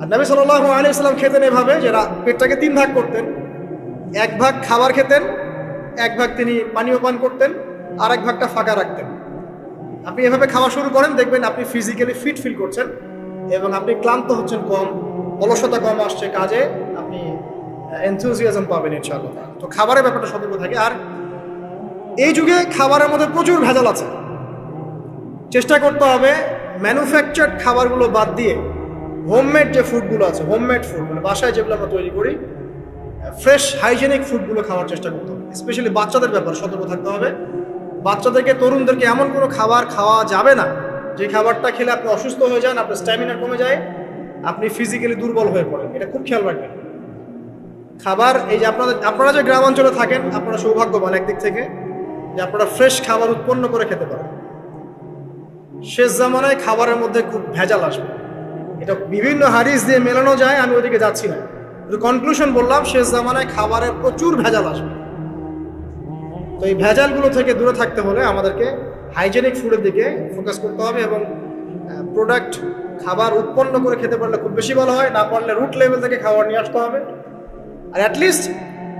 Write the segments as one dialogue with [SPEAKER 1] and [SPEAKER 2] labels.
[SPEAKER 1] আর নবী সাল্লাল্লাহু আলাইহি ওয়াসাল্লাম খেতেন এভাবে যে পেটটাকে 3 ভাগ করতেন। 1 ভাগ খাবার খেতেন, 1 ভাগ তিনি পানীয় পান করতেন, আর 1 ভাগটা ফাঁকা রাখতেন। আপনি এভাবে খাওয়া শুরু করেন, দেখবেন আপনি ফিজিক্যালি ফিট ফিল করছেন এবং আপনি ক্লান্ত হচ্ছেন কম, অলসতা কম আসছে কাজে, আপনি এনথুজিয়াজম পাবেন ইনশাআল্লাহ। তো খাবারের ব্যাপারটা সতর্ক থাকে। আর এই যুগে খাবারের মধ্যে প্রচুর ভেজাল আছে। চেষ্টা করতে হবে ম্যানুফ্যাকচার্ড খাবারগুলো বাদ দিয়ে হোমমেড যে ফুডগুলো আছে, হোমমেড ফুড মানে বাসায় যেগুলো আমরা তৈরি করি, ফ্রেশ হাইজেনিক ফুডগুলো খাওয়ার চেষ্টা করতে হবে। স্পেশালি বাচ্চাদের ব্যাপারে সতর্ক থাকতে হবে। বাচ্চাদেরকে, তরুণদেরকে এমন কোনো খাবার খাওয়া যাবে না যে খাবারটা খেলে আপনি অসুস্থ হয়ে যান, আপনার স্ট্যামিনা কমে যায়, আপনি ফিজিক্যালি দুর্বল হয়ে পড়েন। এটা খুব খেয়াল রাখবেন। খাবার, এই যে আপনারা যে গ্রামাঞ্চলে থাকেন, আপনারা সৌভাগ্যবান একদিক থেকে যে আপনারা ফ্রেশ খাবার উৎপন্ন করে খেতে পারেন। শেষ জামানায় খাবারের মধ্যে খুব ভেজাল আসবে, এটা বিভিন্ন হাদিস দিয়ে মেলানো যায়, আমি ওদিকে যাচ্ছি না, কনক্লুশন বললাম শেষ জামানায় খাবারের প্রচুর ভেজাল আসবে। তো এই ভেজালগুলো থেকে দূরে থাকতে হলে আমাদেরকে হাইজেনিক ফুডের দিকে ফোকাস করতে হবে এবং প্রোডাক্ট খাবার উৎপন্ন করে খেতে পারলে খুব বেশি ভালো হয়, না পারলে রুট লেভেল থেকে খাবার নিয়ে আসতে হবে। আর অ্যাটলিস্ট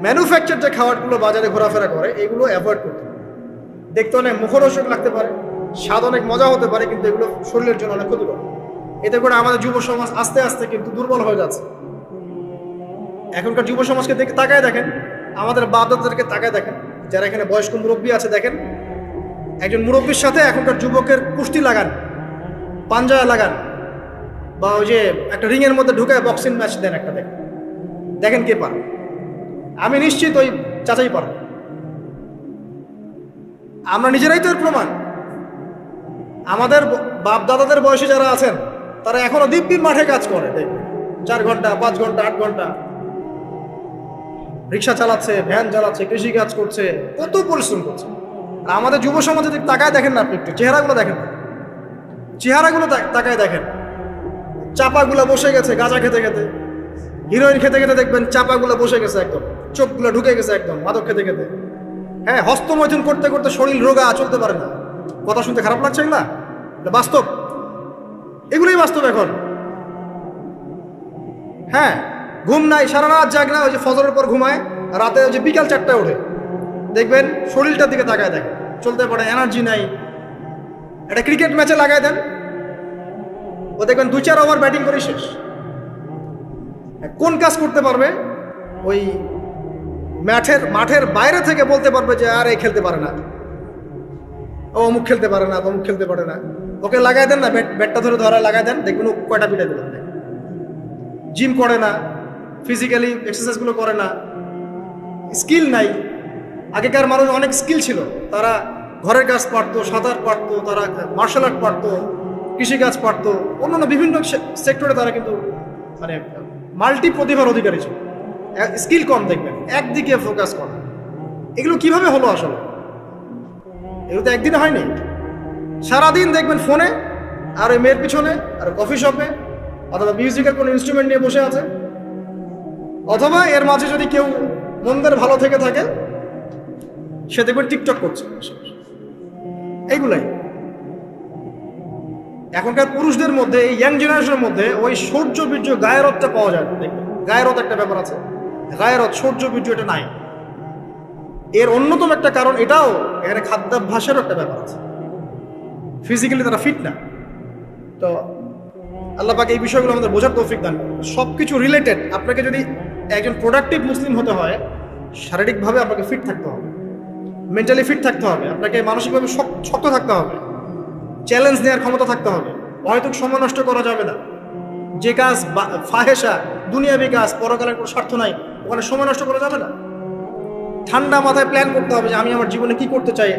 [SPEAKER 1] ম্যানুফ্যাকচার যে খাবারগুলো বাজারে ঘোরাফেরা করে এগুলো অ্যাভয়েড করতে হবে। দেখতে অনেক মুখরোচক লাগতে পারে, স্বাদ অনেক মজা হতে পারে, কিন্তু এগুলো শরীরের জন্য অনেক ক্ষতিকর। এতে করে আমাদের যুব সমাজ আস্তে আস্তে কিন্তু দুর্বল হয়ে যাচ্ছে। এখনকার যুব সমাজকে তাকায় দেখেন, আমাদের বাপ-দাদাদেরকে তাকায় দেখেন, যারা এখানে বয়স্ক মুরব্বী আছে দেখেন, একজন মুরব্বীর সাথে এখনকার যুবকের কুস্তি লাগান, পাঞ্জায় লাগান, বা ওই যে একটা রিংয়ের মধ্যে ঢুকায় বক্সিং ম্যাচ দেন, একটা দেখেন, দেখেন কে পারে। আমি নিশ্চিত ওই চাচাই পারে। আমরা নিজেরাই তো এর প্রমাণ। আমাদের বাপ দাদাদের বয়সী যারা আছেন তারা এখনো দিব্যির মাঠে কাজ করে, দেখবেন 4 ঘন্টা 5 ঘন্টা 8 ঘন্টা রিক্সা চালাচ্ছে, ভ্যান চালাচ্ছে, কৃষি কাজ করছে, কত পরিশ্রম করছে। আর আমাদের যুব সমাজে তাকায় দেখেন না আপনি, একটু চেহারাগুলো দেখেন, চেহারাগুলো তাকায় দেখেন, চাপাগুলো বসে গেছে গাঁজা খেতে খেতে, হিরোইন খেতে খেতে দেখবেন চাপাগুলো বসে গেছে একদম, চোখগুলো ঢুকে গেছে একদম মাদক খেতে খেতে। হ্যাঁ, হস্তমৈথুন করতে করতে শরীর রোগা, চলতে পারে না। কথা শুনতে খারাপ লাগছে না? এটা বাস্তব, এগুলোই বাস্তব এখন। হ্যাঁ, ঘুম নাই, সারা রাত জাগ না, ওই যে ফজরের পর ঘুমায়, রাতে ওই যে বিকাল 4টায় ওঠে, দেখবেন শরীরটার দিকে তাকায় দেখেন, চলতে পারে, এনার্জি নাই। একটা ক্রিকেট ম্যাচে লাগায় দেন, ও দেখবেন 2-4 ওভার ব্যাটিং করে শেষ। কোন কাজ করতে পারবে? ওই মাঠের বাইরে থেকে বলতে পারবে যে আর এই খেলতে পারে না, ও অমুক খেলতে পারে না, অমুক খেলতে পারে না। ওকে লাগাই দেন না, ব্যাটটা ধরে লাগাই দেন, দেখবেন ও কয়টা পিটাই দেবেন। জিম করে না, ফিজিক্যালি এক্সারসাইজগুলো করে না, স্কিল নাই। আগেকার মানুষ অনেক স্কিল ছিল, তারা ঘরের কাজ পারতো, সাঁতার পারতো, তারা মার্শাল আর্ট পারতো, কৃষিকাজ পারতো, অন্যান্য বিভিন্ন সেক্টরে তারা কিন্তু মানে মাল্টি প্রতিভার অধিকারী ছিল। স্কিল কম, দেখবেন একদিকে ফোকাস করা। এগুলো কিভাবে হলো আসলে? এগুলো তো একদিনে হয়নি। সারাদিন দেখবেন ফোনে, আর ওই মেয়ের পিছনে, আর কফি শপে, অথবা মিউজিকের কোনো ইনস্ট্রুমেন্ট নিয়ে বসে আছে, অথবা এর মাঝে যদি কেউ মন্দের ভালো থেকে থাকে সে দেখবেন টিকটক করছে। এইগুলাই এখনকার পুরুষদের মধ্যে, এই ইয়াং জেনারেশনের মধ্যে ওই শৌর্য বীর্য গায়রতটা পাওয়া যায় না। দেখবেন গায়রত একটা ব্যাপার আছে, গায়রত শৌর্য বীর্য এটা নাই। এর অন্যতম একটা কারণ এটাও, এখানে খাদ্যাভ্যাসেরও একটা ব্যাপার আছে। ফিজিক্যালি তারা ফিট না। তো আল্লাহ পাক এই বিষয়গুলো আমাদের বোঝার তৌফিক দান করুন। সব কিছু রিলেটেড। আপনাকে যদি একজন প্রোডাক্টিভ মুসলিম হতে হয়, শারীরিকভাবে আপনাকে ফিট থাকতে হবে, মেন্টালি ফিট থাকতে হবে, আপনাকে মানসিকভাবে শক্ত থাকতে হবে, চ্যালেঞ্জ নেওয়ার ক্ষমতা থাকতে হবে, হয়তো সময় নষ্ট করা যাবে না। যে কাজ ফাহেসা, দুনিয়াবি কাজ, পরকালের কোনো স্বার্থ নাই, ওখানে সময় নষ্ট করা যাবে না। ঠান্ডা মাথায় প্ল্যান করতে হবে যে আমি আমার জীবনে কি করতে চাই,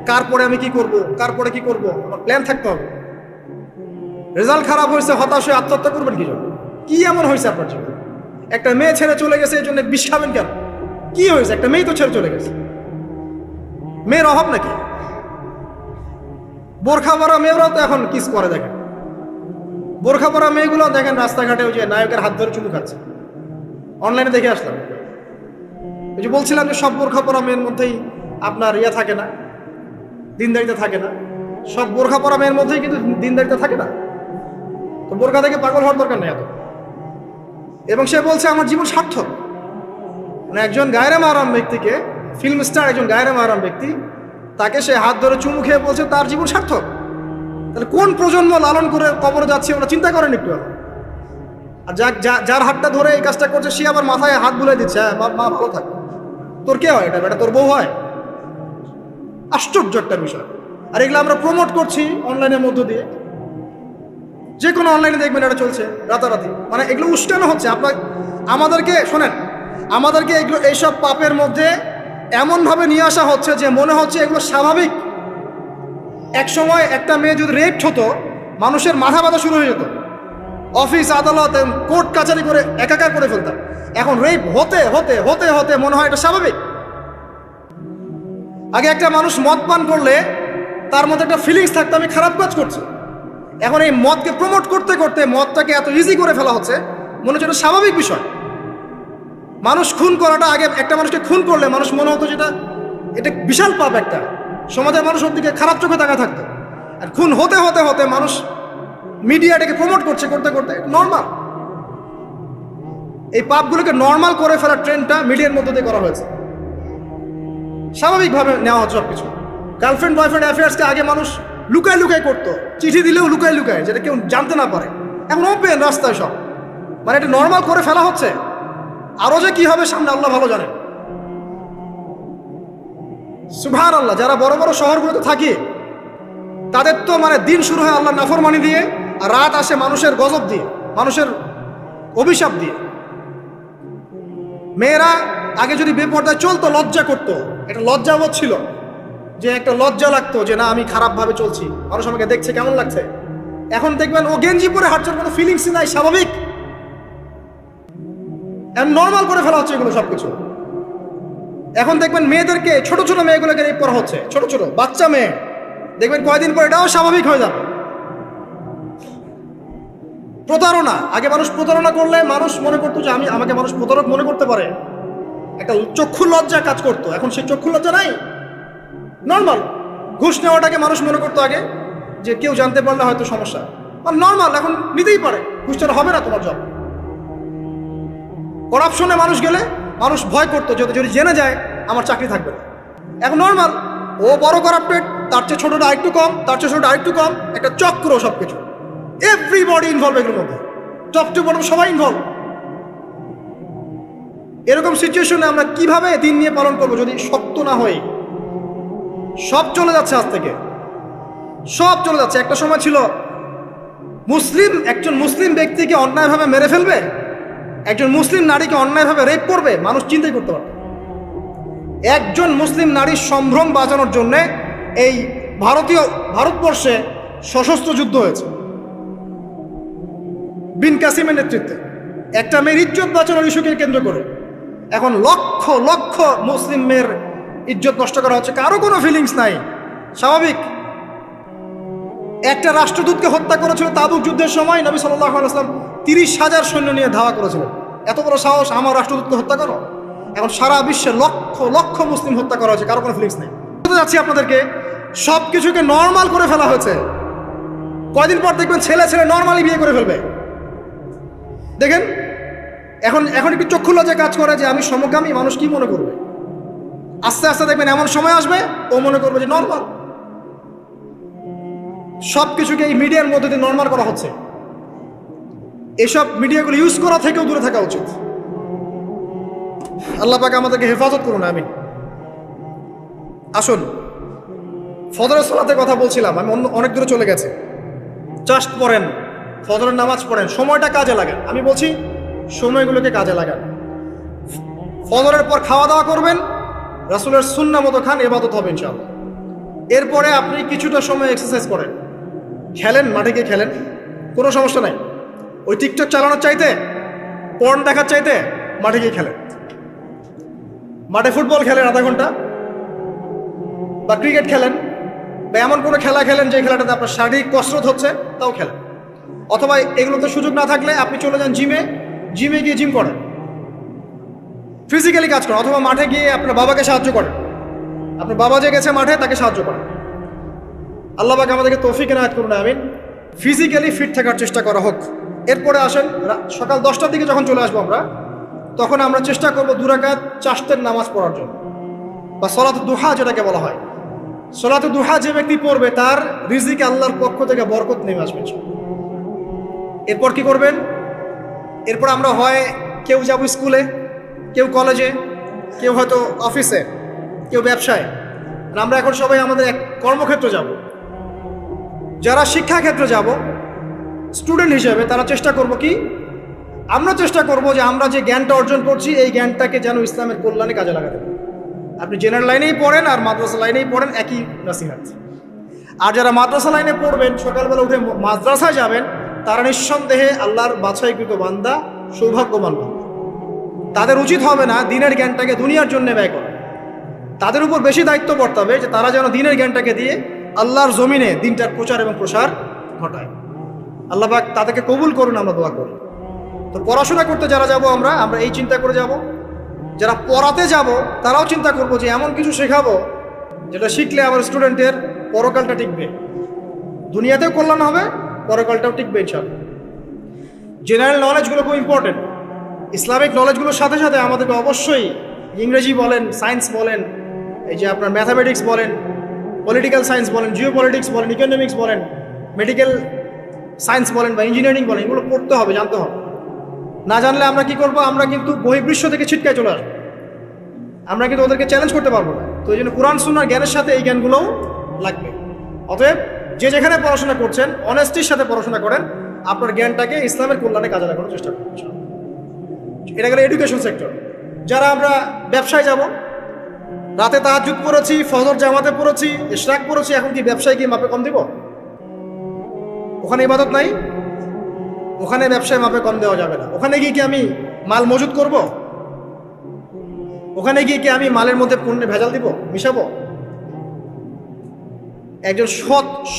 [SPEAKER 1] কার পরে আমি কি করব, কার পরে কি করব, আমার প্ল্যান থাকতে হবে। রেজাল্ট খারাপ হয়েছে, হতাশ হয়ে আত্মহত্যা করবেন কি জন্য? কি এমন হয়েছে আপনার জীবনে? একটা মেয়ে ছেড়ে চলে গেছে, এই জন্য বিষ খাবেন কেন? কি হয়েছে? একটা মেয়ে তো ছেড়ে চলে গেছে, মেয়ের অভাব নাকি? বোরখা পরা মেয়েরাও তো এখন কিস করে, দেখেন বোরখা পরা মেয়েগুলো দেখেন রাস্তাঘাটে ওই যে নায়কের হাত ধরে চুমু খাচ্ছে। অনলাইনে দেখে আসলাম, ওই যে বলছিলাম যে সব বোরখা পরা মেয়ের মধ্যেই আপনার ইয়ে থাকে না, দিনদারিতা থাকে না। সব বোরখা পরা মেয়ের মধ্যেই কিন্তু দিনদারিতা থাকে না। তো বোরখা থেকে পাগল হওয়ার দরকার নেই এত। এবং সে বলছে আমার জীবন সার্থক। মানে একজন গায়রে মাহরাম ব্যক্তিকে, ফিল্ম স্টার একজন গায়রে মাহরাম ব্যক্তি, তাকে সে হাত ধরে চুমু খেয়ে বলছে তার জীবন সার্থক। তাহলে কোন প্রজন্ম লালন করে কবরে যাচ্ছে ওরা চিন্তা করেন একটু। আর যার হাতটা ধরে এই কাজটা করছে সে আবার মাথায় হাত বুলাই দিচ্ছে, হ্যাঁ মা ভালো থাক। তোর কে হয় এটা? বেটা তোর বউ হয়? আশ্চর্য একটা বিষয়। আর এগুলো আমরা প্রমোট করছি অনলাইনের মধ্য দিয়ে, যে কোনো অনলাইনে দেখবেন এটা চলছে রাতারাতি। মানে এগুলো উস্কানো হচ্ছে আমাদেরকে। শোনেন, আমাদেরকে এগুলো এইসব পাপের মধ্যে এমনভাবে নিয়ে আসা হচ্ছে যে মনে হচ্ছে এগুলো স্বাভাবিক। এক সময় একটা মেয়ে যদি রেপড হতো, মানুষের মাথা ব্যথা শুরু হয়ে যেত, অফিস আদালত কোর্ট কাছারি করে একাকার করে ফেলতাম। এখন রেপ হতে হতে হতে হতে মনে হয় এটা স্বাভাবিক। আগে একটা মানুষ মদ পান করলে তার মধ্যে একটা ফিলিংস থাকতো আমি খারাপ কাজ করছি। এখন এই মদকে প্রমোট করতে করতে মদটাকে এত ইজি করে ফেলা হচ্ছে, মনে হচ্ছে এটা স্বাভাবিক বিষয়। মানুষ খুন করাটা, আগে একটা মানুষকে খুন করলে মানুষ মনে হতো যেটা এটা বিশাল পাপ, একটা সমাজের মানুষ ওর দিকে খারাপ চোখে তাকা থাকতো। আর খুন হতে হতে হতে মানুষ মিডিয়াটাকে প্রমোট করছে, করতে করতে নর্মাল। এই পাপগুলোকে নর্মাল করে ফেলার ট্রেন্ডটা মিডিয়ার মধ্যে দিয়ে করা হয়েছে, স্বাভাবিকভাবে নেওয়া হচ্ছে সব কিছু। গার্লফ্রেন্ড বয়ফ্রেন্ড অ্যাফেয়ার্সকে আগে মানুষ লুকায় লুকায় করতো, চিঠি দিলেও লুকায় লুকায়, যেটা কেউ জানতে না পারে। এখন ওপেন রাস্তায় সব, মানে এটা নর্মাল করে ফেলা হচ্ছে। আরো যে কি হবে সামনে আল্লাহ ভালো জানেন। সুবহানাল্লাহ। যারা বড় বড় শহরগুলোতে থাকে তাদের তো মানে দিন শুরু হয় আল্লাহ নাফরমানি দিয়ে, আর রাত আসে মানুষের গজব দিয়ে, মানুষের অভিশাপ দিয়ে। মেয়েরা আগে যদি বেপর্দায় চলতো লজ্জা করতো, এটা লজ্জাবোধ ছিল, যে একটা লজ্জা লাগতো যে না আমি খারাপভাবে চলছি, মানুষ আমাকে দেখছে কেমন লাগছে। এখন দেখবেন ও গেঞ্জি পরে হাঁটছে, কোনো ফিলিংসই নাই, স্বাভাবিক। নর্মাল করে ফেলা হচ্ছে এগুলো সবকিছু। এখন দেখবেন মেয়েদেরকে, ছোট ছোট মেয়েগুলোকে রেপ করা হচ্ছে, ছোট ছোট বাচ্চা মেয়ে। দেখবেন কয়দিন পর এটাও স্বাভাবিক হয়ে যাবে। প্রতারণা, আগে মানুষ প্রতারণা করলে মানুষ মনে করতো যে আমাকে মানুষ প্রতারক মনে করতে পারে, একটা চক্ষু লজ্জা কাজ করতো। এখন সেই চক্ষু লজ্জা নাই, নর্মাল। ঘুষ নেওয়াটাকে মানুষ মনে করতো আগে যে কেউ জানতে পারলে হয়তো সমস্যা, নর্মাল, এখন নিতেই পারে, ঘুষটা হবে না তোমার জব। করাপশনে মানুষ গেলে মানুষ ভয় করতো যদি জেনে যায় আমার চাকরি থাকবে না। এখন নর্মাল, ও বড় করাপ্টেড, তার চেয়ে ছোটটা আরেকটু কম, তার চেয়ে ছোটটা আরেকটু কম, একটা চক্র সবকিছু। এভরিবডি ইনভলভ এগুলোর মধ্যে, টপ টু বটম সবাই ইনভলভ। এরকম সিচুয়েশনে আমরা কিভাবে দিন নিয়ে পালন করবো যদি শক্ত না হই? সব চলে যাচ্ছে, আজ থেকে সব চলে যাচ্ছে। একটা সময় ছিল একজন মুসলিম ব্যক্তিকে অন্যায়ভাবে মেরে ফেলবে, একজন মুসলিম নারীকে অন্যায়ভাবে রেপ করবে, মানুষ চিন্তাই করতে পারত। একজন মুসলিম নারীর সম্ভ্রম বাঁচানোর জন্য এই ভারতবর্ষে সশস্ত্র যুদ্ধ হয়েছে বিন কাসিমের নেতৃত্বে, একটা মেয়ের ইজ্জত বাঁচানোর ইস্যুকে কেন্দ্র করে। এখন লক্ষ লক্ষ মুসলিম মেয়ের ইজ্জত নষ্ট করা হচ্ছে, কারো কোনো ফিলিংস নাই, স্বাভাবিক। একটা রাষ্ট্রদূতকে হত্যা করেছিল তাবুক যুদ্ধের সময়, নবী সাল্লাল্লাহু আলাইহি ওয়াসাল্লাম 30,000 সৈন্য নিয়ে ধাওয়া করেছিলেন। এত বড় সাহস আমার রাষ্ট্রদূতকে হত্যা করো? এখন সারা বিশ্বে লক্ষ লক্ষ মুসলিম হত্যা করা হচ্ছে, কারো কোনো ফিলিংস নেই। বলতে যাচ্ছি আপনাদেরকে, সব কিছুকে নর্মাল করে ফেলা হয়েছে। কয়দিন পর দেখবেন ছেলে নর্মালি বিয়ে করে ফেলবে। দেখেন এখন একটু চক্ষু লজ্জা কাজ করে যে আমি সমকামী, মানুষ কি মনে করবে। আস্তে আস্তে দেখবেন এমন সময় আসবে ও মনে করবে যে নর্মাল। সব কিছুকে এই মিডিয়ার মধ্যে দিয়ে নর্মাল করা হচ্ছে। এসব মিডিয়াগুলো ইউজ করা থেকেও দূরে থাকা উচিত। আল্লাহ পাক আমাদেরকে হেফাজত করুন, আমিন। আসুন, ফজরের সালাতের কথা বলছিলাম, আমি অনেক দূরে চলে গেছে। জাস্ট পড়েন, ফজরের নামাজ পড়েন, সময়টা কাজে লাগান। আমি বলছি সময়গুলোকে কাজে লাগান। ফজরের পর খাওয়া দাওয়া করবেন, রাসূলের সুন্নাহ মতো খান, ইবাদত হবে ইনশাআল্লাহ। এরপরে আপনি কিছুটা সময় এক্সারসাইজ করেন, খেলেন, মাঠে গিয়ে খেলেন, কোনো সমস্যা নাই। ওই টিকটক চালানোর চাইতে, পর্ন দেখার চাইতে মাঠে গিয়ে খেলেন। মাঠে ফুটবল খেলেন আধা ঘন্টা, বা ক্রিকেট খেলেন, বা এমন কোনো খেলা খেলেন যে খেলাটাতে আপনার শারীরিক কসরত হচ্ছে, তাও খেলেন। অথবা এগুলোতে সুযোগ না থাকলে আপনি চলে যান জিমে গিয়ে জিম করেন, ফিজিক্যালি কাজ করেন। অথবা মাঠে গিয়ে আপনার বাবাকে সাহায্য করেন, আপনার বাবা যে গেছে মাঠে তাকে সাহায্য করেন। আল্লাহ পাক আমাদেরকে তৌফিক এনায়েত করুন, আমিন। ফিজিক্যালি ফিট থাকার চেষ্টা করা হোক। এরপরে আসেন সকাল 10টার দিকে যখন চলে আসবো আমরা, তখন আমরা চেষ্টা করবো 2 রাকাত চাশতের নামাজ পড়ার জন্য, বা সলাতুদ দুহা যেটাকে বলা হয়। সলাতুদ দুহা যে ব্যক্তি পড়বে তার রিজিকে আল্লাহর পক্ষ থেকে বরকত নেমে আসবে। এরপর কি করবেন? এরপর আমরা হয় কেউ যাব স্কুলে, কেউ কলেজে, কেউ হয়তো অফিসে, কেউ ব্যবসায়। আমরা এখন সবাই আমাদের এক কর্মক্ষেত্রে যাব। যারা শিক্ষাক্ষেত্রে যাব স্টুডেন্ট হিসেবে, তারা চেষ্টা করব কি, আমরা চেষ্টা করব যে আমরা যে জ্ঞানটা অর্জন করছি এই জ্ঞানটাকে যেন ইসলামের কল্যাণে কাজে লাগাতে পারি। আপনি জেনারেল লাইনেই পড়েন আর মাদ্রাসা লাইনেই পড়েন, একই নসিহত। আর যারা মাদ্রাসা লাইনে পড়বেন, সকালবেলা উঠে মাদ্রাসায় যাবেন, তারা নিঃসন্দেহে আল্লাহর বাছাইকৃত বান্দা, সৌভাগ্যবান বান্দা। তাদের উচিত হবে না দিনের জ্ঞানটাকে দুনিয়ার জন্য ব্যয় করা। তাদের উপর বেশি দায়িত্ব বর্তাবে যে তারা যেন দিনের জ্ঞানটাকে দিয়ে আল্লাহর জমিনে দিনটার প্রচার এবং প্রসার ঘটায়। আল্লাহ পাক তাদেরকে কবুল করুন, আমরা দোয়া করি। তো পড়াশোনা করতে যারা যাব আমরা এই চিন্তা করে যাব। যারা পড়াতে যাব তারাও চিন্তা করব যে এমন কিছু শেখাবো যেটা শিখলে আমার স্টুডেন্টের পরকালটা টিকবে, দুনিয়াতেও কল্যাণ হবে, পরকালটাও টিকবে ইনশাআল্লাহ। জেনারেল নলেজগুলো খুব ইম্পর্টেন্ট। ইসলামিক নলেজগুলোর সাথে সাথে আমাদেরকে অবশ্যই ইংরেজি বলেন, সায়েন্স বলেন, এই যে আপনার ম্যাথামেটিক্স বলেন, পলিটিক্যাল সায়েন্স বলেন, জিও পলিটিক্স বলেন, ইকোনমিক্স বলেন, মেডিকেল সায়েন্স বলেন বা ইঞ্জিনিয়ারিং বলেন, এগুলো পড়তে হবে, জানতে হবে। না জানলে আমরা কি করব? আমরা কিন্তু বহির্বিশ্ব থেকে ছিটকায় চলে আসবো, আমরা কিন্তু ওদেরকে চ্যালেঞ্জ করতে পারবো না। তো এই জন্য কোরআন সুন্নাহর জ্ঞানের সাথে এই জ্ঞানগুলোও লাগবে। অতএব যে যেখানে পড়াশোনা করছেন অনেস্টির সাথে পড়াশোনা করেন, আপনার জ্ঞানটাকে ইসলামের কল্যাণে কাজে লাগানোর চেষ্টা করুন। এটা গেলে এডুকেশন সেক্টর। যারা আমরা ব্যবসায় যাব, রাতে তাহাজ্জুদ পড়েছি, ফজর জামাতে পড়েছি, ইশরাক পড়েছি, এখন কি ব্যবসায় গিয়ে মাপে কম দিব? ওখানে ইবাদত নাই, ওখানে ব্যবসায় মাপে কম দেওয়া যাবে না। ওখানে গিয়ে কি আমি মাল মজুত করব? ওখানে গিয়ে কি আমি মালের মধ্যে পণ্যে ভেজাল দিব, মিশাবো? একজন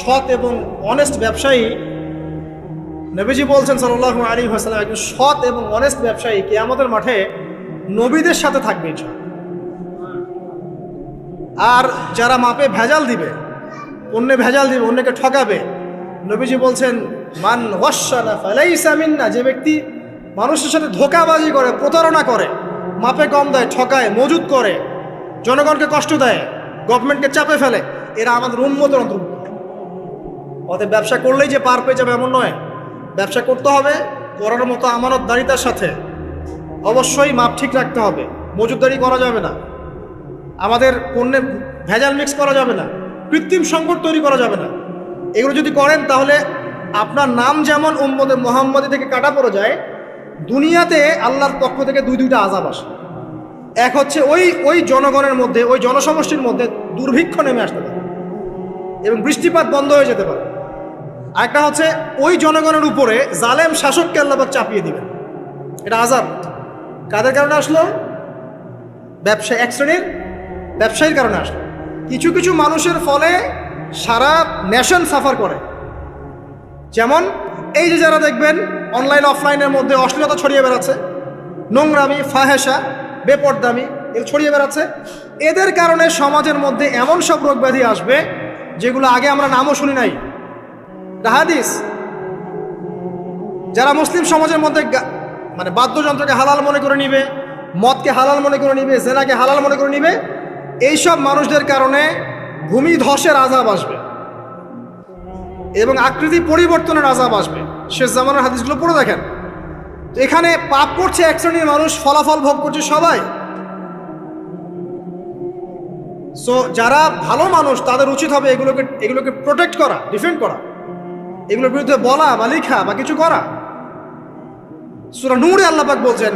[SPEAKER 1] সৎ এবং অনেস্ট ব্যবসায়ী, নবীজি বলছেন সাল্লাল্লাহু আলাইহি ওয়াসাল্লাম, একজন সৎ এবং অনেস্ট ব্যবসায়ী কিয়ামতের মাঠে নবীদের সাথে থাকবে ইনশাআল্লাহ। আর যারা মাপে ভেজাল দিবে, পণ্যে ভেজাল দিবে, অন্যকে ঠকাবে, নবীজি বলছেন মান ওয়াশানা ফালাইসা মিন্না, যে ব্যক্তি মানুষের সাথে ধোঁকাবাজি করে, প্রতারণা করে, মাপে কম দেয়, ঠকায়, মজুত করে, জনগণকে কষ্ট দেয়, গভর্নমেন্টকে চাপে ফেলে, এরা আমাদের উম্মতের অন্তর্ভুক্ত। অতএব ব্যবসা করলেই যে পার পেয়ে যাবে এমন নয়। ব্যবসা করতে হবে করার মতো আমানতদারিতার সাথে। অবশ্যই মাপ ঠিক রাখতে হবে, মজুতদারি করা যাবে না, আমাদের পণ্যে ভেজাল মিক্স করা যাবে না, কৃত্রিম সংকট তৈরি করা যাবে না। এগুলো যদি করেন তাহলে আপনার নাম যেমন উম্মতে মুহাম্মাদি থেকে কাটা পড়ে যায়, দুনিয়াতে আল্লাহর পক্ষ থেকে দুইটা আযাব আসে। এক হচ্ছে ওই জনগণের মধ্যে, ওই জনসমষ্টির মধ্যে দুর্ভিক্ষ নেমে আসতে পারে এবং বৃষ্টিপাত বন্ধ হয়ে যেতে পারে। আরেকটা হচ্ছে ওই জনগণের উপরে জালেম শাসককে আল্লাহ পাক চাপিয়ে দিবেন। এটা আযাব। কাদের কারণে আসলো? এক শ্রেণীর ব্যবসায়ীর কারণে আসলো। কিছু কিছু মানুষের ফলে সারা নেশন সাফার করে। যেমন এই যে যারা দেখবেন অনলাইন অফলাইনের মধ্যে অশ্লীলতা ছড়িয়ে বেড়াচ্ছে, নোংরামি, ফাহেসা, বেপরদামি এগুলো ছড়িয়ে বেড়াচ্ছে, এদের কারণে সমাজের মধ্যে এমন সব রোগ ব্যাধি আসবে যেগুলো আগে আমরা নামও শুনি নাই। হাদিস। যারা মুসলিম সমাজের মধ্যে মানে বাদ্যযন্ত্রকে হালাল মনে করে নিবে, মদকে হালাল মনে করে নিবে, জেনাকে হালাল মনে করে নিবে, এইসব মানুষদের কারণে ভূমি ধসের আযাব আসবে এবং আকৃতি পরিবর্তনের আযাব আসবে। শেষ জামানার হাদিসগুলো পড়ে দেখেন। তো এখানে পাপ করছে এক শ্রেণীর মানুষ, ফলাফল ভোগ করছে সবাই। সো যারা ভালো মানুষ তাদের উচিত হবে এগুলোকে প্রোটেক্ট করা, ডিফেন্ড করা, এগুলোর বিরুদ্ধে বলা বা লেখা বা কিছু করা। সূরা নূরে আল্লাহ পাক বলছেন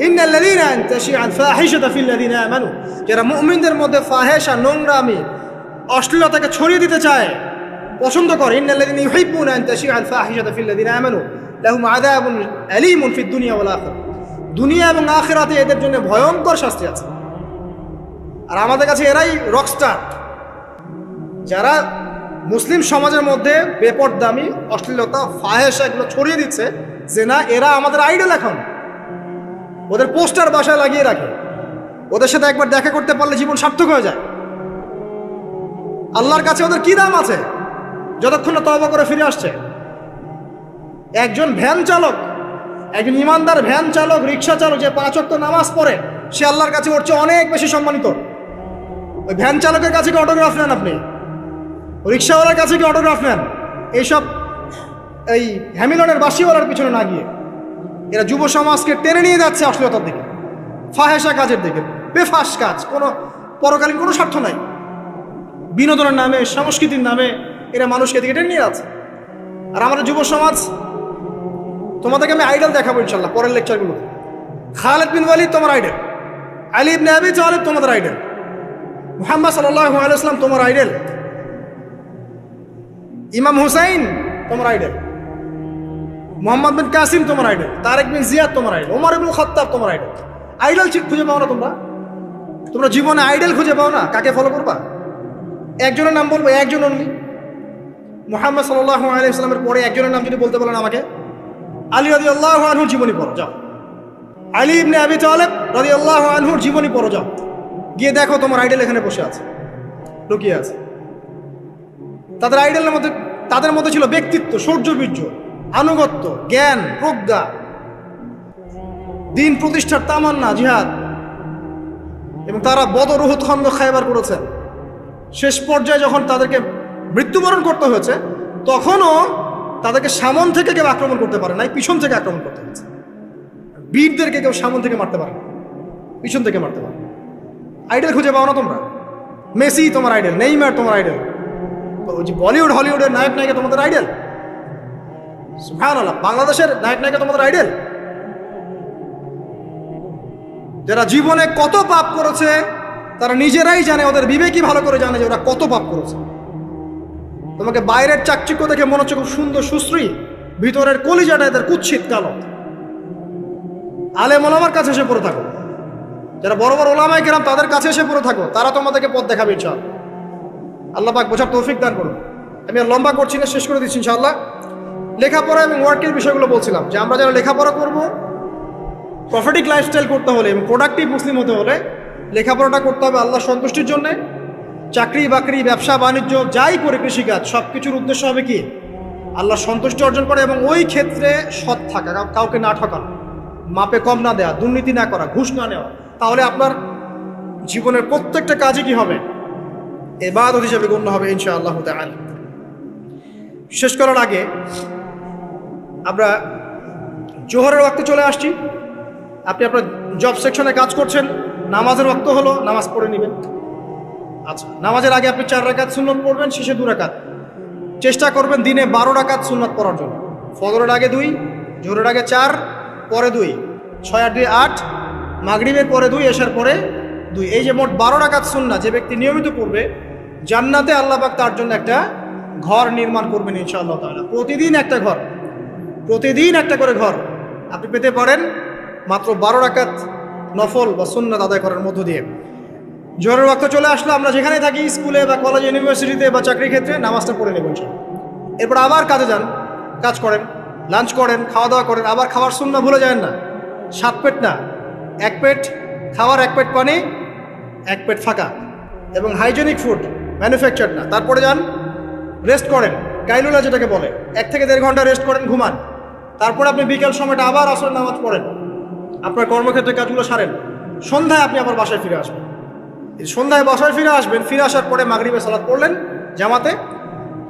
[SPEAKER 1] ইন্নাল্লাযীনা ইয়ানতাশি'আল ফাহিশাতা ফিল্লাযীনা আমানু, যারা মুমিনদের মধ্যে ফাহেশা, নোংরামি, অশ্লীলতাকে ছড়িয়ে দিতে চায়, পছন্দ করে, ইন্নাল্লাযীনা ইউহিব্বুনা আন তাশি'আল ফাহিশাতা ফিল্লাযীনা আমানু লাহুম আযাবুন আলীমুন ফিদ দুনিয়া ওয়াল আখিরাহ, দুনিয়া এবং আখিরাতে এদের জন্য ভয়ঙ্কর শাস্তি আছে। আর আমাদের কাছে এরাই রকস্টার, যারা মুসলিম সমাজের মধ্যে বেপরদামি, অশ্লীলতা, ফাহেশা এগুলো ছড়িয়ে দিচ্ছে, যে না এরা আমাদের আইডল। এখন ওদের পোস্টার বাসায় লাগিয়ে রাখে, ওদের সাথে একবার দেখা করতে পারলে জীবন সার্থক হয়ে যায়। আল্লাহর কাছে ওদের কি দাম আছে যতক্ষণ না তওবা করে ফিরে আসছে? একজন ভ্যান চালক, একজন ইমানদার ভ্যান চালক, রিক্সা চালক যে 5 ওয়াক্ত নামাজ পড়ে, সে আল্লাহর কাছে ওর চেয়ে অনেক বেশি সম্মানিত। ওই ভ্যান চালকের কাছে কি অটোগ্রাফ নেন আপনি? রিক্সাওয়ালার কাছে কি অটোগ্রাফ নেন? এইসব এই হ্যামিলনের বাসিওয়ালার পিছনে না গিয়ে এরা যুব সমাজকে টেনে নিয়ে যাচ্ছে অশ্লীলতার দিকে, ফাহেসা কাজের দিকে, বেফাস কাজ, কোনো পরকালীন কোনো স্বার্থ নাই। বিনোদনের নামে, সংস্কৃতির নামে এরা মানুষকে এদিকে টেনে নিয়ে যাচ্ছে। আর আমাদের যুব সমাজ, তোমাদেরকে আমি আইডল দেখাবো ইনশাল্লাহ পরের লেকচারগুলো। খালিদ বিন ওয়ালিদ তোমার আইডল, আলী ইবনে আবি তালিব তোমাদের আইডল, মুহাম্মদ সাল্লাল্লাহু আলাইহি ওয়াসাল্লাম তোমার আইডল, ইমাম হুসাইন তোমার আইডল, মোহাম্মদ বিন কাসিম তোমার আইডল, তারেক বিন জিয়াদ তোমার আইডল, ওমর ইবনে খাত্তাব তোমার আইডল। আইডল খুঁজে পাও না তোমরা জীবনে আইডল খুঁজে পাও না? কাকে ফলো করবা? একজনের নাম বলবো, একজন অনলি, মুহাম্মদ সাল্লাল্লাহু আলাইহি ওয়াসাল্লামের পরে একজনের নাম যদি বলতে বলেন আমাকে, আলী রাদিয়াল্লাহু আনহুর জীবনী পড়ো যাও, আলী ইবনে আবি তালিব রাদিয়াল্লাহু আনহুর জীবনী পড়ো যাও, গিয়ে দেখো তোমার আইডল এখানে বসে আছে, লুকিয়ে আছে। তাদের আইডলের মধ্যে, তাদের মধ্যে ছিল ব্যক্তিত্ব, শৌর্যবীর্য, আনুগত্য, জ্ঞান, প্রজ্ঞা, দিন প্রতিষ্ঠার তামান্না, জিহাদ, এবং তারা বদর, উহুদ, খন্দক, খায়বার করেছেন। শেষ পর্যায়ে যখন তাদেরকে মৃত্যুবরণ করতে হয়েছে, তখনও তাদেরকে সামন থেকে কেউ আক্রমণ করতে পারে নাই, পিছন থেকে আক্রমণ করতে হয়েছে। বীরদেরকে কেউ সামন থেকে মারতে পারে, পিছন থেকে মারতে পারে। আইডল খুঁজে পাও না তোমরা? মেসি তোমার আইডল, নেইমার তোমার আইডল, বলিউড হলিউডের নায়ক নায়িকা তোমাদের আইডল, সুবহানাল্লাহ, বাংলাদেশের নায়ক নায়িকা তোমাদের আইডল, যারা জীবনে কত পাপ করেছে তারা নিজেরাই জানে, ওদের বিবেকই ভালো করে জানে যে ওরা কত পাপ করেছে। তোমাকে বাইরের চাকচিক্য দেখে মনে হচ্ছে খুব সুন্দর সুশ্রী, ভিতরের কলিজাটা এদের কুৎসিত কালো। আলেম ওলামার কাছে এসে পড়ে থাকো, যারা বড় বড় ওলামায়ে কেরাম তাদের কাছে এসে পড়ে থাকো, তারা তোমাদেরকে পথ দেখাবে ইনশাআল্লাহ। আল্লাহ পাক বোঝার তৌফিক দান করুন। আমি আর লম্বা করছি না, শেষ করে দিচ্ছি ইনশাআল্লাহ। লেখাপড়া এবং ওয়ার্কের বিষয়গুলো বলছিলাম যে আমরা যারা লেখাপড়া করব, প্রফিটিক লাইফস্টাইল করতে হলে এবং প্রোডাক্টিভ মুসলিম হতে হলে লেখাপড়াটা করতে হবে আল্লাহ সন্তুষ্টির জন্যে। চাকরি বাকরি, ব্যবসা বাণিজ্য যাই করে, কৃষিকাজ, সব কিছুর উদ্দেশ্য হবে কি? আল্লাহ সন্তুষ্টি অর্জন করে, এবং ওই ক্ষেত্রে সৎ থাকা, কাউকে না ঠকানো, মাপে কম না দেওয়া, দুর্নীতি না করা, ঘুষ না নেওয়া। তাহলে আপনার জীবনের প্রত্যেকটা কাজে কি হবে? ইবাদত হিসেবে গণ্য হবে ইনশাআল্লাহ তাআলা। শেষ করার আগে আমরা জোহরের ওয়াক্তে চলে আসছি। আপনি আপনার জব সেকশনে কাজ করছেন, নামাজের ওয়াক্ত হলো, নামাজ পড়ে নেবেন। আচ্ছা, নামাজের আগে আপনি 4 রাকাত সুন্নত পড়বেন, শেষে 2 রাকাত। চেষ্টা করবেন দিনে 12 রাকাত সুন্নত পড়ার জন্য। ফজরের আগে 2, জোহরের আগে 4, পরে 2, 6 আর 2 8, মাগরিবের পরে 2, এশার পরে 2। এই যে মোট 12 রাকাত সুন্নাত যে ব্যক্তি নিয়মিত পড়বে, জান্নাতে আল্লাহ পাক তার জন্য একটা ঘর নির্মাণ করবেন ইনশাআল্লাহ তাআলা। প্রতিদিন একটা ঘর, প্রতিদিন একটা করে ঘর আপনি পেতে পারেন মাত্র 12 রাকাত নফল বা সুন্নাত আদায় করার মধ্য দিয়ে। জোহরের ওয়াক্ত চলে আসলো, আমরা যেখানে থাকি, স্কুলে বা কলেজে, ইউনিভার্সিটিতে বা চাকরি ক্ষেত্রে, নামাজটা পড়ে নেবেন ইনশাআল্লাহ। এরপর আবার কাজে যান, কাজ করেন, লাঞ্চ করেন, খাওয়া দাওয়া করেন। আবার খাওয়ার সুন্নাহ ভুলে যায় না, 7 পেট না, 1 পেট খাওয়ার, 1 পেট পানি, 1 পেট ফাঁকা, এবং হাইজেনিক ফুড, ম্যানুফ্যাকচার না। তারপরে যান, রেস্ট করেন, কাইলুলা যেটাকে বলে, 1 থেকে 1.5 ঘন্টা রেস্ট করেন, ঘুমান। তারপরে আপনি বিকেল সময়টা আবার আসর নামাজ পড়েন, আপনার কর্মক্ষেত্রে কাজগুলো সারেন। সন্ধ্যায় আপনি আবার বাসায় ফিরে আসবেন। সন্ধ্যায় বাসায় ফিরে আসবেন, ফিরে আসার পরে মাগরিবের সালাত পড়লেন জামাতে।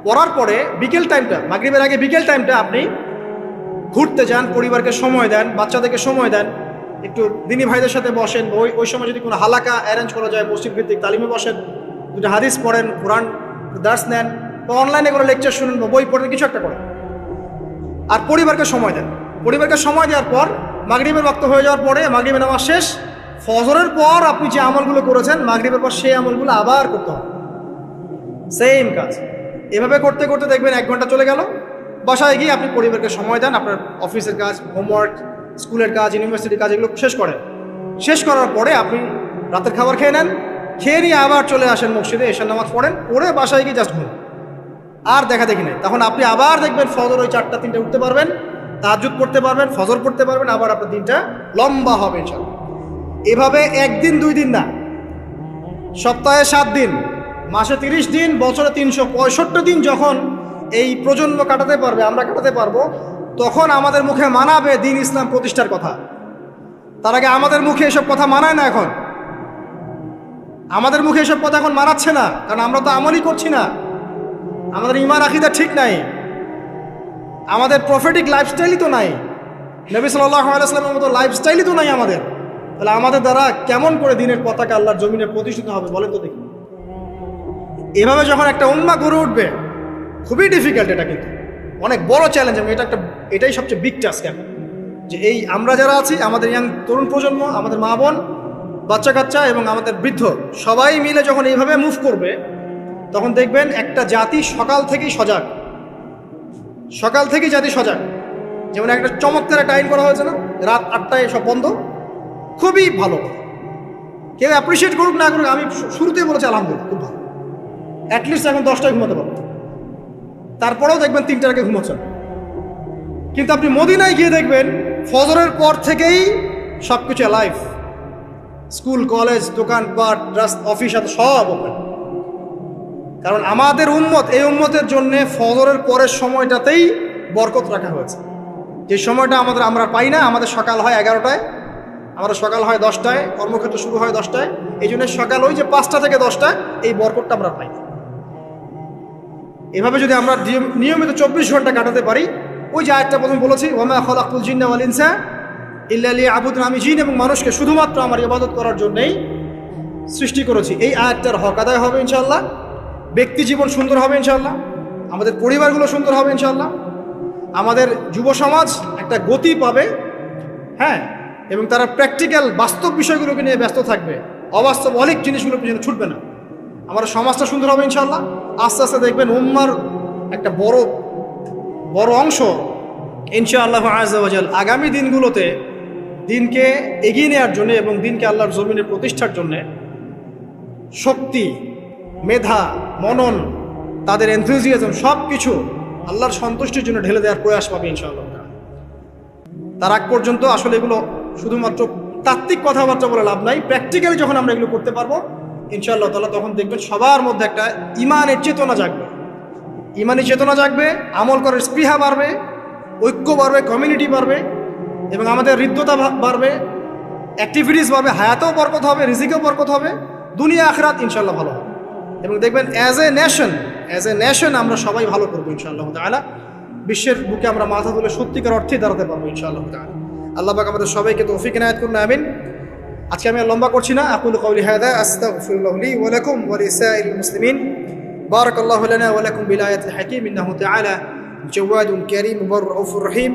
[SPEAKER 1] পড়ার পরে বিকেল টাইমটা, মাগরিবের আগে বিকেল টাইমটা আপনি ঘুরতে যান, পরিবারকে সময় দেন, বাচ্চাদেরকে সময় দেন, একটু দিনী ভাইদের সাথে বসেন। ওই সময় যদি কোনো হালাকা অ্যারেঞ্জ করা যায়, মসজিদ ভিত্তিক তালিমে বসেন, 2টা হাদিস পড়েন, কোরআন দার্স নেন, বা অনলাইনে কোনো লেকচার শুনেন, বা বই পড়েন, কিছু একটা করেন। আর পরিবারকে সময় দেন। পরিবারকে সময় দেওয়ার পর মাগরিবের ওয়াক্ত হয়ে যাওয়ার পরে, মাগরিবের নামাজ শেষ, ফজরের পর আপনি যে আমলগুলো করেছেন মাগরিবের পর, সেই আমলগুলো আবার করতে হবে, সেম কাজ। এভাবে করতে করতে দেখবেন 1 ঘন্টা চলে গেল। বাসায় গিয়ে আপনি পরিবারকে সময় দেন, আপনার অফিসের কাজ, হোমওয়ার্ক, স্কুলের কাজ, ইউনিভার্সিটির কাজ, এগুলো শেষ করেন। শেষ করার পরে আপনি রাতের খাবার খেয়ে নেন, খেয়ে নিয়ে আবার চলে আসেন মসজিদে, এশার নামাজ পড়েন, পড়ে বাসায় গিয়ে জাস্ট ঘুম, আর দেখা দেখি নেই। তখন আপনি আবার দেখবেন ফজর ওই 4টা 3টে উঠতে পারবেন, তাহাজ্জুদ পড়তে পারবেন, ফজর পড়তে পারবেন, আবার আপনার দিনটা লম্বা হবে ইনশাআল্লাহ। এভাবে 1 দিন 2 দিন না, সপ্তাহে 7 দিন, মাসে 30 দিন, বছরে 365 দিন যখন এই প্রজন্ম কাটাতে পারবে, আমরা কাটাতে পারবো, তখন আমাদের মুখে মানাবে দিন ইসলাম প্রতিষ্ঠার কথা। তার আগে আমাদের মুখে এসব কথা মানায় না। এখন আমাদের মুখে এসব কথা এখন মানাচ্ছে না, কারণ আমরা তো আমলই করছি না। আমাদের ঈমান আকীদা ঠিক নাই, আমাদের প্রফেটিক লাইফস্টাইলই তো নাই, নবী সাল্লাল্লাহু আলাইহি ওয়াসাল্লামের মতো লাইফস্টাইলই তো নাই আমাদের। তাহলে আমাদের দ্বারা কেমন করে দিনের পতাকা আল্লাহর জমিনে প্রতিষ্ঠিত হবে বলেন তো দেখি। এভাবে যখন একটা উম্মাহ গড়ে উঠবে, খুবই ডিফিকাল্ট, এটা কিন্তু অনেক বড় চ্যালেঞ্জ। এবং এটাই সবচেয়ে বিগ টাস্ক এখন, যে এই আমরা যারা আছি, আমাদের ইয়াং তরুণ প্রজন্ম, আমাদের মা বোন, বাচ্চা কাচ্চা এবং আমাদের বৃদ্ধ, সবাই মিলে যখন এইভাবে মুভ করবে, তখন দেখবেন একটা জাতি সকাল থেকেই সজাগ। সকাল থেকেই জাতি সজাগ। যেমন একটা চমৎকার একটা আইন করা হয়েছে না, রাত 8টায় সব বন্ধ, খুবই ভালো। কেউ অ্যাপ্রিসিয়েট করুক না করুক, আমি শুরুতেই বলেছি আলহামদুলিল্লাহ, খুব ভালো। অ্যাটলিস্ট এখন 10টায় ঘুমাতে পারবো, তারপরেও দেখবেন 3টার আগে ঘুমাচ্ছেন। কিন্তু আপনি মদিনায় গিয়ে দেখবেন ফজরের পর থেকেই সব কিছু লাইভ, স্কুল, কলেজ, দোকানপাট, অফিস, সব ওপেন। কারণ আমাদের উম্মত, এই উম্মতের জন্য ফজরের পরের সময়টাতেই বরকত রাখা হয়েছে। যে সময়টা আমরা পাই না। আমাদের সকাল হয় 11টায়, আমাদের সকাল হয় 10টায়, কর্মক্ষেত্র শুরু হয় 10টায়। এই জন্য সকাল ওই যে 5টা থেকে 10টা, এই বরকতটা আমরা পাই। এভাবে যদি আমরা নিয়মিত 24 ঘন্টা কাটাতে পারি, ওই যে আয়াতটা প্রথমে বলেছি, ওয়ামা খালাকতুল জিন্না ওয়াল ইনসা ইল্লা লিয়াবুদুন, আমি জিন এবং মানুষকে শুধুমাত্র আমার ইবাদত করার জন্যই সৃষ্টি করেছি। এই আয়াতটার হক আদায় হবে ইনশাআল্লাহ। ব্যক্তি জীবন সুন্দর হবে ইনশাআল্লাহ, আমাদের পরিবারগুলো সুন্দর হবে ইনশাআল্লাহ, আমাদের যুব সমাজ একটা গতি পাবে, হ্যাঁ, এবং তারা প্র্যাকটিক্যাল বাস্তব বিষয়গুলোকে নিয়ে ব্যস্ত থাকবে, অবাস্তব অনেক জিনিসগুলো পিছনে ছুটবে না। আমাদের সমাজটা সুন্দর হবে ইনশাআল্লাহ। আস্তে আস্তে দেখবেন উম্মার একটা বড় অংশ ইনশাআল্লাহ আযজা ওয়া জাল আগামী দিনগুলোতে দিনকে এগিয়ে নেওয়ার জন্য এবং দিনকে আল্লাহর জমিনে প্রতিষ্ঠার জন্য শক্তি, মেধা, মনন, তাদের এনথুজিয়াজম সব কিছু আল্লাহর সন্তুষ্টির জন্য ঢেলে দেওয়ার প্রয়াস পাবে ইনশাআল্লাহ। তার আগ পর্যন্ত আসলে এগুলো শুধুমাত্র তাত্ত্বিক কথাবার্তা বলে লাভ নাই। প্র্যাকটিক্যালি যখন আমরা এগুলো করতে পারবো ইনশাআল্লাহ তাআলা, তখন দেখবেন সবার মধ্যে একটা ইমানের চেতনা জাগবে, ইমানি চেতনা জাগবে, আমল করার স্পৃহা বাড়বে, ঐক্য বাড়বে, কমিউনিটি বাড়বে, এবং আমাদের হৃদ্যতা বাড়বে, অ্যাক্টিভিটিস বাড়বে, হায়াতেও বরকত হবে, রিজিকেও বরকত হবে, দুনিয়া আখিরাত ইনশাআল্লাহ ভালো হবে। এবং দেখবেন অ্যাজ এ নেশন আমরা সবাই ভালো করবো ইনশাআল্লাহ তাআলা। বিশ্বের বুকে আমরা মাথা তুলে সত্যিকার অর্থেই দাঁড়াতে পারবো ইনশাআল্লাহ তাআলা। আল্লাহ পাক আমাদের সবাইকে তৌফিক ইনায়াত করুন, আমিন। আজকে আমি আর লম্বা করছি না। আকুলু কওলি হাযা আস্তাগফিরুল্লাহ লি ওয়া লাকুম ওয়া লিসাইরিল মুসলিমিন। বারাকাল্লাহু লানা ওয়া লাকুম বিল আয়াতিল হাকীম ইন্নাহু তাআলা জাওয়াদুন কারীম মুবাররাউফুর রহিম।